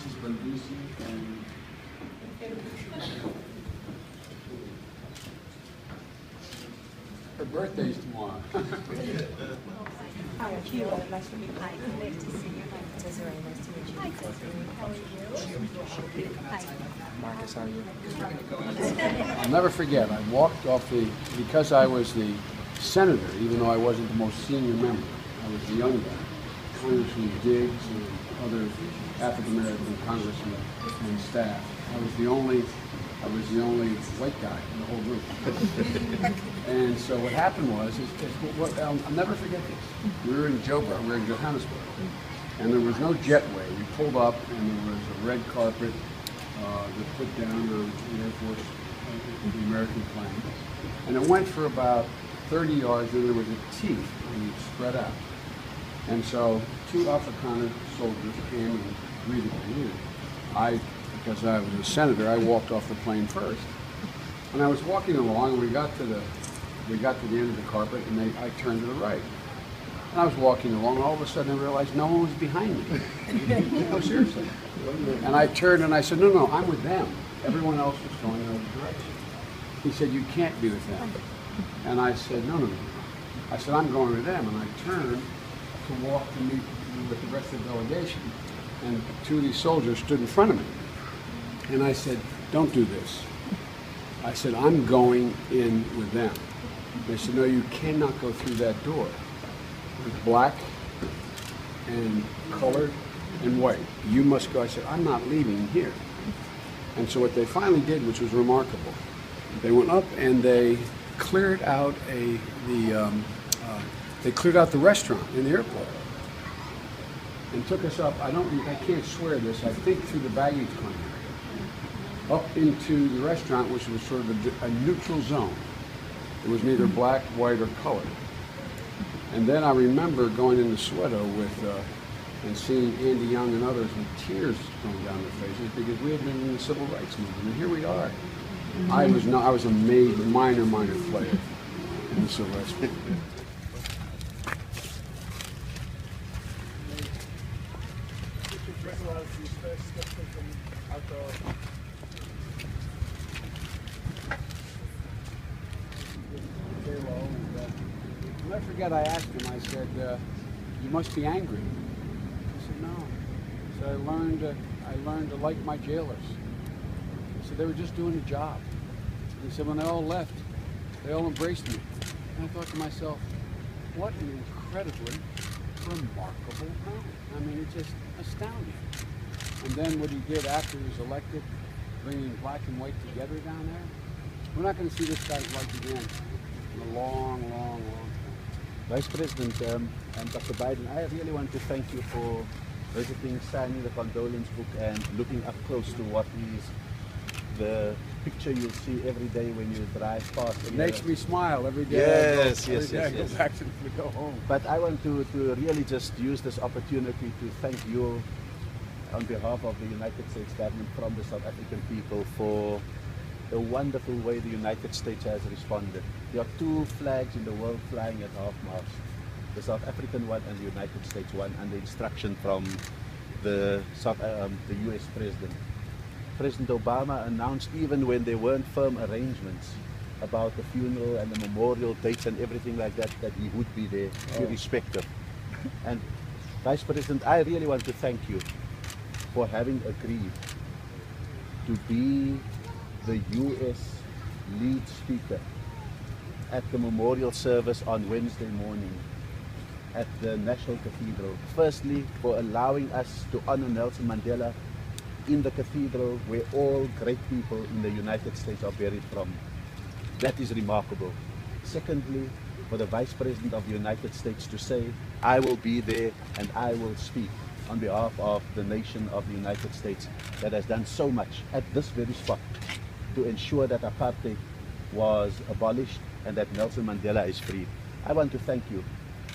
Mrs. Bandusi and her birthday's tomorrow. Hi, Akira. Nice to meet you. Hi, nice to see you. Desiree, nice to meet you. Hi, Desiree. How are you? Hi. Marcus, how are you? I'll never forget, I walked off because I was the senator, even though I wasn't the most senior member, I was the young guy. Congressman Diggs and other African-American congressmen and staff. I was the only white guy in the whole group. And so what happened was, I'll never forget this. We were in Joburg, we were in Johannesburg, and there was no jetway. We pulled up and there was a red carpet that put down the Air Force, the American flag. And it went for about 30 yards, and there was a T, and it spread out. And so 2 Afrikaner soldiers came and greeted me. Because I was a senator, I walked off the plane first. And I was walking along, and we got to the end of the carpet, and I turned to the right. And I was walking along, and all of a sudden I realized no one was behind me. No, seriously. And I turned and I said, no, I'm with them. Everyone else was going in another direction. He said, you can't be with them. And I said, no. I said, I'm going with them. And I turned to walk to meet with the rest of the delegation. And 2 of these soldiers stood in front of me. And I said, don't do this. I said, I'm going in with them. They said, no, you cannot go through that door. It's black and colored and white. You must go. I said, I'm not leaving here. And so what they finally did, which was remarkable, they went up and they cleared out the restaurant in the airport and took us up. I can't swear this. I think through the baggage claim area, up into the restaurant, which was sort of a neutral zone. It was neither black, white, or colored. And then I remember going into Soweto and seeing Andy Young and others with tears going down their faces because we had been in the civil rights movement, and here we are. I was a minor player in the civil rights movement. I'll never forget, I asked him, I said, you must be angry. He said, no. So I learned to like my jailers. He said, they were just doing a job. He said, when they all left, they all embraced me. And I thought to myself, what an incredibly remarkable man. I mean, it's just astounding. And then what he did after he was elected, bringing black and white together down there, we're not going to see this guy's life again in a long time. Vice President Dr. Biden, I really want to thank you for visiting, signing the condolence book, and looking up close to what is the picture you'll see every day when you drive past. It makes me smile every day. Yes, I go back to go home. But I want to really just use this opportunity to thank you on behalf of the United States government from the South African people for the wonderful way the United States has responded. There are 2 flags in the world flying at half-mast, the South African one and the United States one, under instruction from the US President. President Obama announced, even when there weren't firm arrangements about the funeral and the memorial dates and everything like that, that he would be there, irrespective. And Vice President, I really want to thank you for having agreed to be the US lead speaker at the memorial service on Wednesday morning at the National Cathedral. Firstly, for allowing us to honor Nelson Mandela in the cathedral where all great people in the United States are buried from. That is remarkable. Secondly, for the Vice President of the United States to say, I will be there and I will speak on behalf of the nation of the United States that has done so much at this very spot to ensure that apartheid was abolished and that Nelson Mandela is free. I want to thank you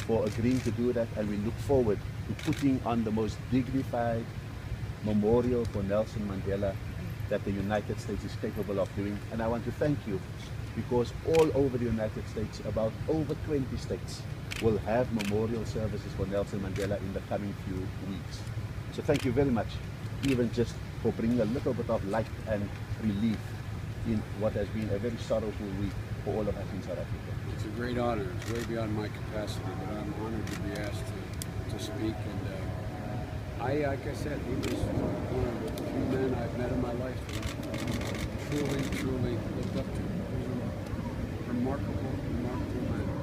for agreeing to do that, and we look forward to putting on the most dignified memorial for Nelson Mandela that the United States is capable of doing. And I want to thank you because all over the United States, about over 20 states will have memorial services for Nelson Mandela in the coming few weeks. So thank you very much. even just for bringing a little bit of light and relief in what has been a very sorrowful week for all of us in South Africa. It's a great honor. It's way beyond my capacity, but I'm honored to be asked to speak. And like I said, he was one of the few men I've met in my life that truly, truly looked up to. He was a remarkable, remarkable man.